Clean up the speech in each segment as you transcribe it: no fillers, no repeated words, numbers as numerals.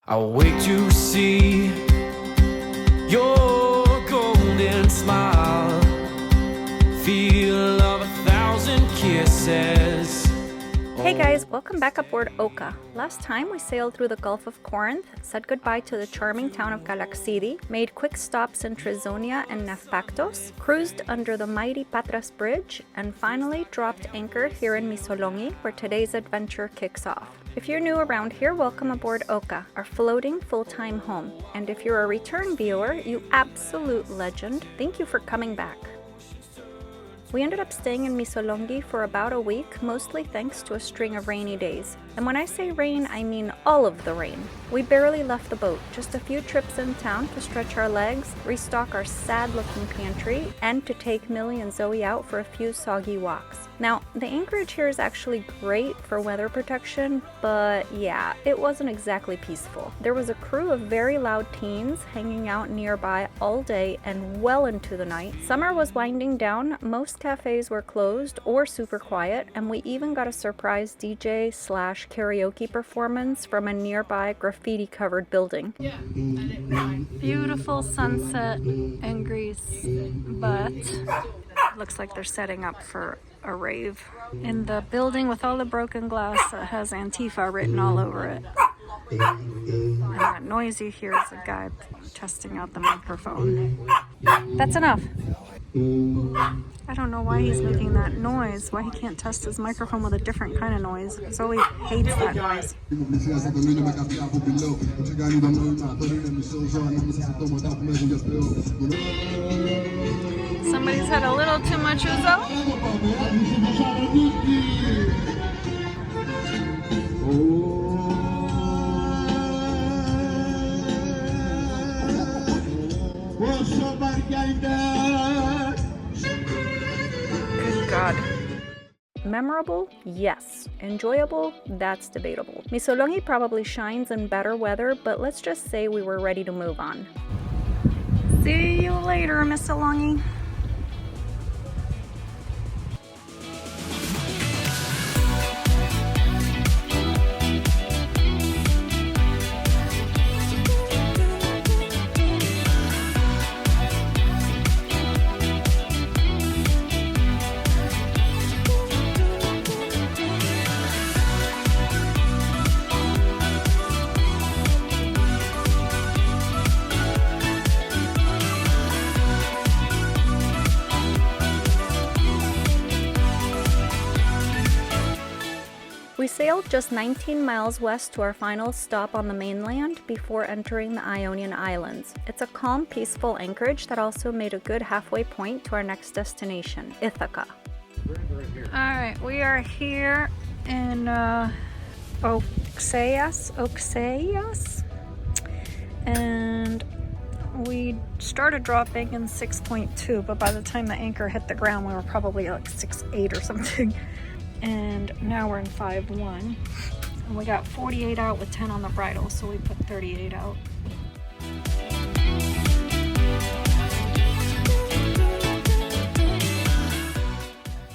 I'll wait to see your golden smile, feel of 1,000 kisses. Hey guys, welcome back aboard Oka. Last time we sailed through the Gulf of Corinth, said goodbye to the charming town of Galaxidi, made quick stops in Trizonia and Nefpactos, cruised under the mighty Patras Bridge, and finally dropped anchor here in Missolonghi, where today's adventure kicks off. If you're new around here, welcome aboard Oka, our floating full-time home. And if you're a return viewer, you absolute legend, thank you for coming back. We ended up staying in Missolonghi for about a week, mostly thanks to a string of rainy days. And when I say rain, I mean all of the rain. We barely left the boat, just a few trips in town to stretch our legs, restock our sad-looking pantry, and to take Millie and Zoe out for a few soggy walks. Now, the anchorage here is actually great for weather protection, but yeah, it wasn't exactly peaceful. There was a crew of very loud teens hanging out nearby all day and well into the night. Summer was winding down, most cafes were closed or super quiet, and we even got a surprise DJ/karaoke performance from a nearby graffiti-covered building. Beautiful sunset in Greece, but looks like they're setting up for a rave. In the building with all the broken glass that has Antifa written all over it. And that noise you hear is a guy testing out the microphone. That's enough. I don't know why he's making that noise, why he can't test his microphone with a different kind of noise. Zoe hates that noise. Somebody's had a little too much ouzo. Good God. Memorable? Yes. Enjoyable? That's debatable. Missolonghi probably shines in better weather, but let's just say we were ready to move on. See you later, Missolonghi. We sailed just 19 miles west to our final stop on the mainland before entering the Ionian Islands. It's a calm, peaceful anchorage that also made a good halfway point to our next destination, Ithaca. Alright, we are here in Oxeas, and we started dropping in 6.2, but by the time the anchor hit the ground we were probably like 6.8 or something. And now we're in 5.1, and we got 48 out with 10 on the bridle, so we put 38 out.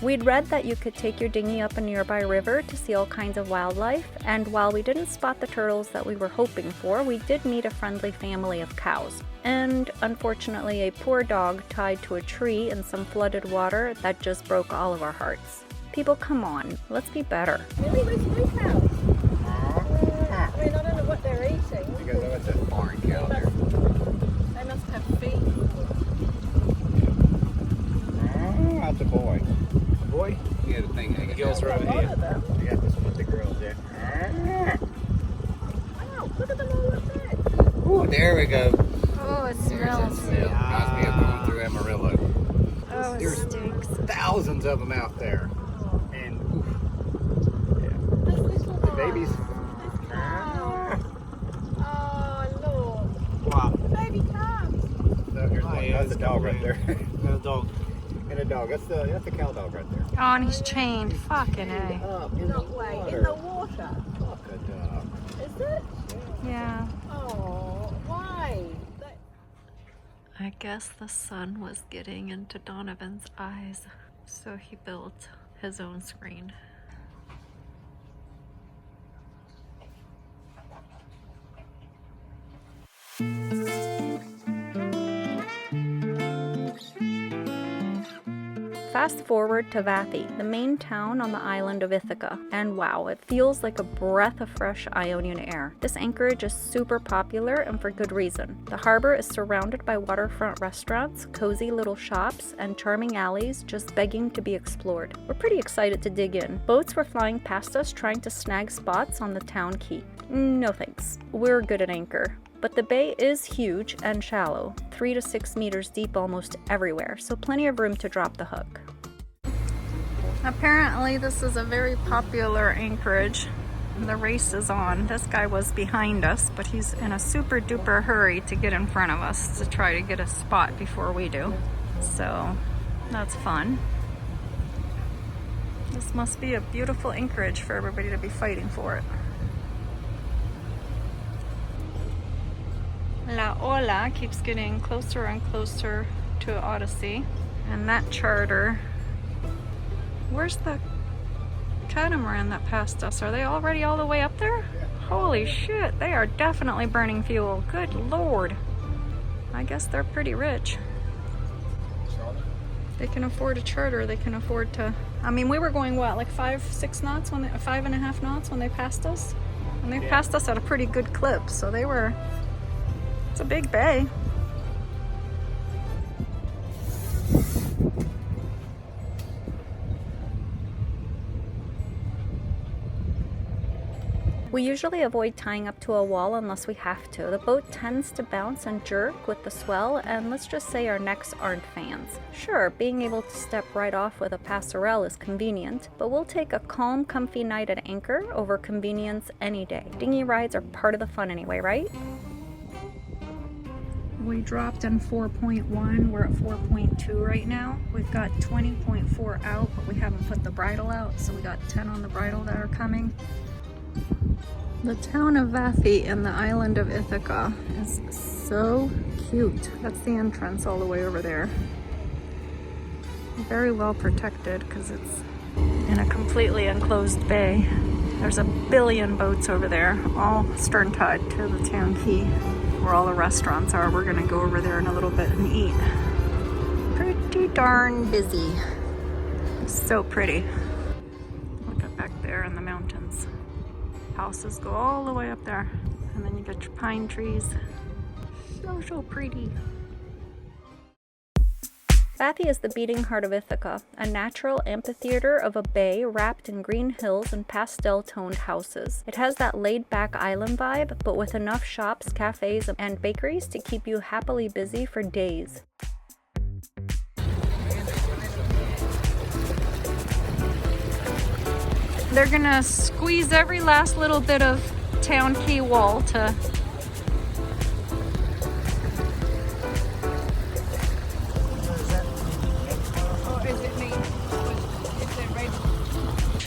We'd read that you could take your dinghy up a nearby river to see all kinds of wildlife, and while we didn't spot the turtles that we were hoping for, we did meet a friendly family of cows. And unfortunately, a poor dog tied to a tree in some flooded water that just broke all of our hearts. People, come on, let's be better. Really, with blue cows? I mean, I don't know what they're eating. Because that's a foreign cow there. They must have feet. Oh, that's a boy. A boy? You got a thing hanging. Girls are over here. You got this one with the girls there. Wow, look at them all up there. Oh, there we go. Oh, it There's that smells. smell. Reminds me of going through Amarillo. Oh, it There's stinks. thousands of them out there. And, oof. Yeah. This little The babies. Oh, Lord. Wow. Baby calves. So here's one. That's a dog right there. And a dog. And a dog. That's the cow dog right there. Oh, and he's chained. Fucking A. Up in the Not way. water. In the water. Fuck a dog. Is it? Yeah. Oh, why? I guess the sun was getting into Donovan's eyes, so he built his own screen. Fast forward to Vathy, the main town on the island of Ithaca, and wow, it feels like a breath of fresh Ionian air. This anchorage is super popular and for good reason. The harbor is surrounded by waterfront restaurants, cozy little shops, and charming alleys just begging to be explored. We're pretty excited to dig in. Boats were flying past us trying to snag spots on the town quay. No thanks. We're good at anchor. But the bay is huge and shallow, 3 to 6 meters deep almost everywhere, so plenty of room to drop the hook. Apparently this is a very popular anchorage. The race is on. This guy was behind us, but he's in a super duper hurry to get in front of us to try to get a spot before we do. So that's fun. This must be a beautiful anchorage for everybody to be fighting for it. La Ola keeps getting closer and closer to Odyssey, and that charter, where's the Catamaran that passed us? Are they already all the way up there? Holy shit, they are definitely burning fuel. Good lord. I guess they're pretty rich. They can afford a charter, they can afford to, I mean, we were going what, like 5-6 knots, 5.5 knots when they passed us? And they passed us at a pretty good clip, so they were, it's a big bay. We usually avoid tying up to a wall unless we have to. The boat tends to bounce and jerk with the swell, and let's just say our necks aren't fans. Sure, being able to step right off with a passerelle is convenient, but we'll take a calm, comfy night at anchor over convenience any day. Dinghy rides are part of the fun anyway, right? We dropped in 4.1, we're at 4.2 right now. We've got 20.4 out, but we haven't put the bridle out, so we got 10 on the bridle that are coming. The town of Vathy and the island of Ithaca is so cute. That's the entrance all the way over there. Very well protected because it's in a completely enclosed bay. There's a billion boats over there, all stern tied to the town quay, where all the restaurants are. We're gonna go over there in a little bit and eat. Pretty darn busy. So pretty. Look at back there in the mountains. Houses go all the way up there, and then you get your pine trees. So pretty. Vathy is the beating heart of Ithaca, a natural amphitheater of a bay wrapped in green hills and pastel-toned houses. It has that laid-back island vibe, but with enough shops, cafes, and bakeries to keep you happily busy for days. They're gonna squeeze every last little bit of town quay wall to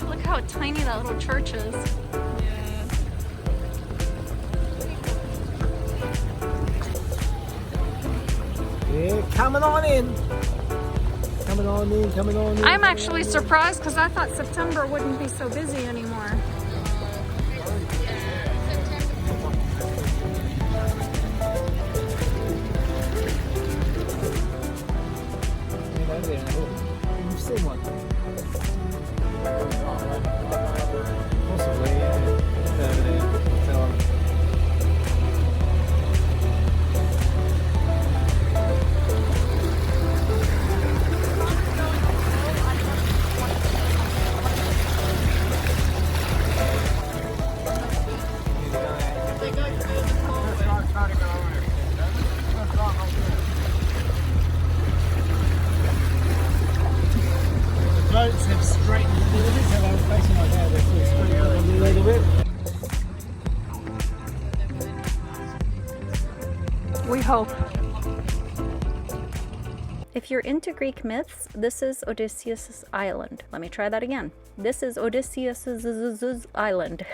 look how tiny that little church is. Yeah, coming on in. Coming on in, coming on in. I'm actually surprised because I thought September wouldn't be so busy anymore. You've seen one? Possibly, yeah. Boats have straightened a little bit, so they're facing like that. They're straightened a little bit. We hope. If you're into Greek myths, this is Odysseus' island. Let me try that again. This is Odysseus' island.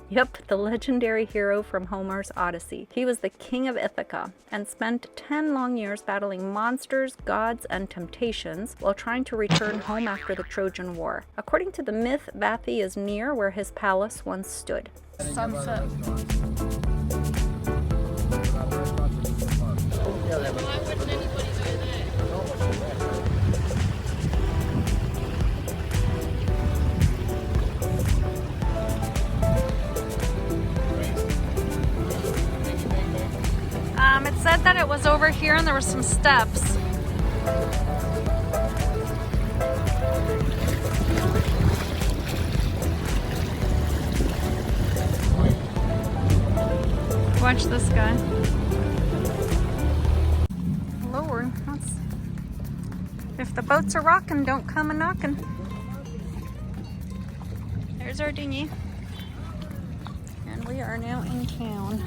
Yep, the legendary hero from Homer's Odyssey. He was the king of Ithaca and spent 10 long years battling monsters, gods, and temptations while trying to return home after the Trojan War. According to the myth, Vathy is near where his palace once stood. Sunset. Said that it was over here and there were some steps. Watch this guy. Lord, if the boats are rocking, don't come a knocking. There's our dinghy. And we are now in town.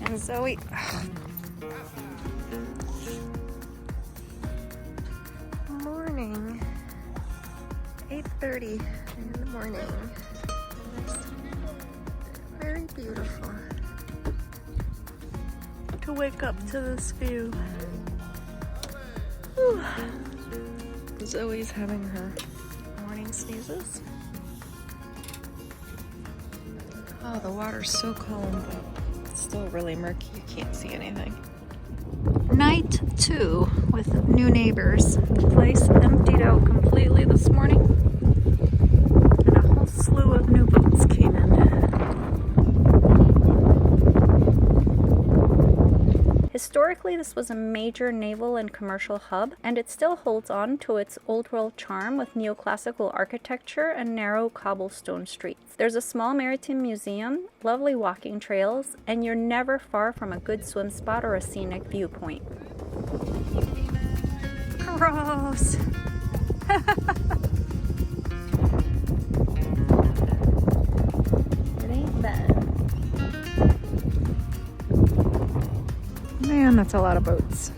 And Zoe, morning, 8:30 in the morning. Very beautiful to wake up to this view. Whew. Zoe's having her morning sneezes. Oh, the water's so calm, but it's still really murky. You can't see anything. Night 2 with new neighbors. The place emptied out completely this morning, and a whole slew of new boats came in. Historically, this was a major naval and commercial hub, and it still holds on to its old world charm with neoclassical architecture and narrow cobblestone streets. There's a small maritime museum, lovely walking trails, and you're never far from a good swim spot or a scenic viewpoint. Gross! It ain't bad. Man, that's a lot of boats.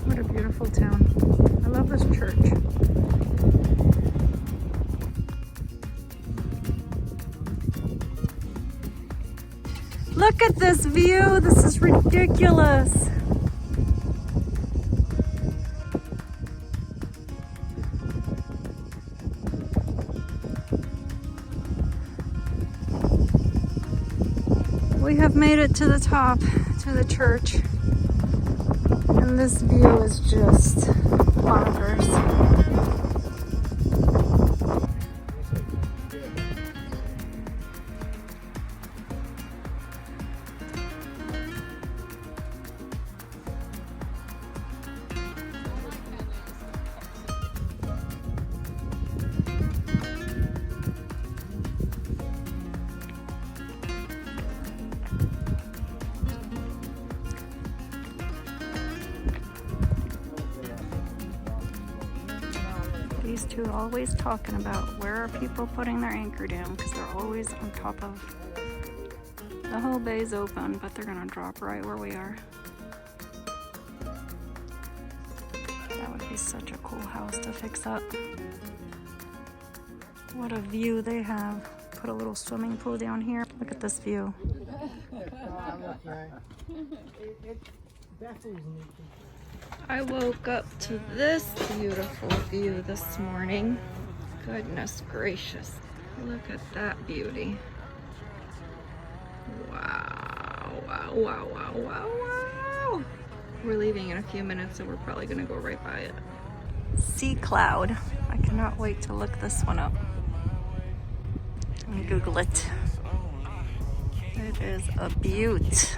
What a beautiful town. I love this church. Look at this view. This is ridiculous. We have made it to the top, to the church, and this view is just bonkers. These two are always talking about where are people putting their anchor down, because they're always on top of the whole bay's open, but they're gonna drop right where we are. That would be such a cool house to fix up. What a view they have. Put a little swimming pool down here. Look at this view. I woke up to this beautiful view this morning. Goodness gracious. Look at that beauty. Wow, wow, wow, wow, wow, wow. We're leaving in a few minutes, so we're probably gonna go right by it. Sea cloud. I cannot wait to look this one up. Let me Google it. It is a beaut.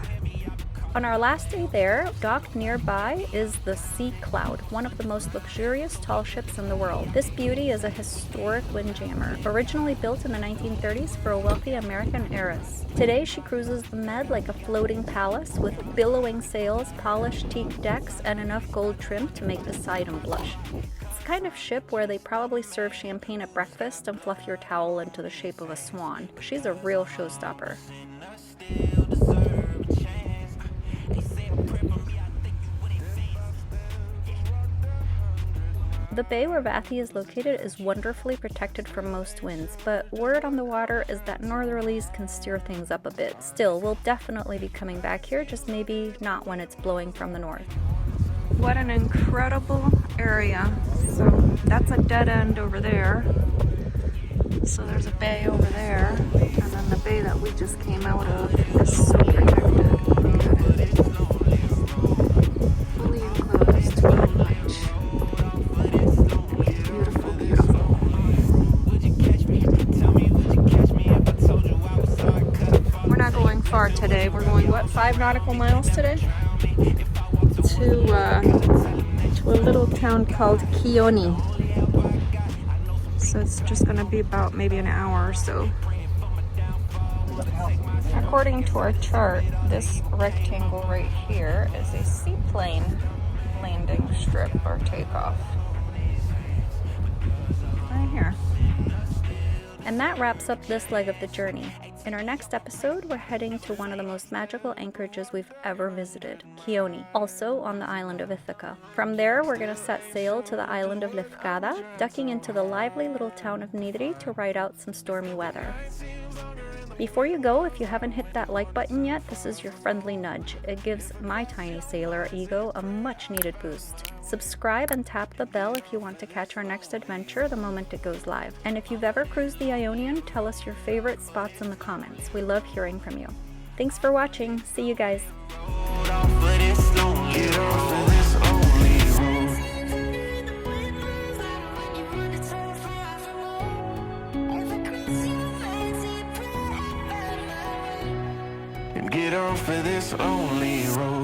On our last day there, docked nearby is the Sea Cloud, one of the most luxurious tall ships in the world. This beauty is a historic windjammer, originally built in the 1930s for a wealthy American heiress. Today she cruises the Med like a floating palace with billowing sails, polished teak decks, and enough gold trim to make the Poseidon blush. It's the kind of ship where they probably serve champagne at breakfast and fluff your towel into the shape of a swan. She's a real showstopper. The bay where Vathy is located is wonderfully protected from most winds, but word on the water is that northerlies can steer things up a bit. Still, we'll definitely be coming back here, just maybe not when it's blowing from the north. What an incredible area. So that's a dead end over there. So there's a bay over there, and then the bay that we just came out of is so protected. Fully enclosed, pretty much. Beautiful. today. We're going, what, 5 nautical miles today? To a little town called Kioni. So it's just gonna be about maybe an hour or so. According to our chart, this rectangle right here is a seaplane landing strip or takeoff. Right here. And that wraps up this leg of the journey. In our next episode, we're heading to one of the most magical anchorages we've ever visited, Kioni, also on the island of Ithaca. From there, we're going to set sail to the island of Liveaboard, ducking into the lively little town of Nidri to ride out some stormy weather. Before you go, if you haven't hit that like button yet, this is your friendly nudge. It gives my tiny sailor ego a much needed boost. Subscribe and tap the bell if you want to catch our next adventure the moment it goes live. And if you've ever cruised the Ionian, tell us your favorite spots in the comments. We love hearing from you. Thanks for watching. See you guys. Get off of this lonely road.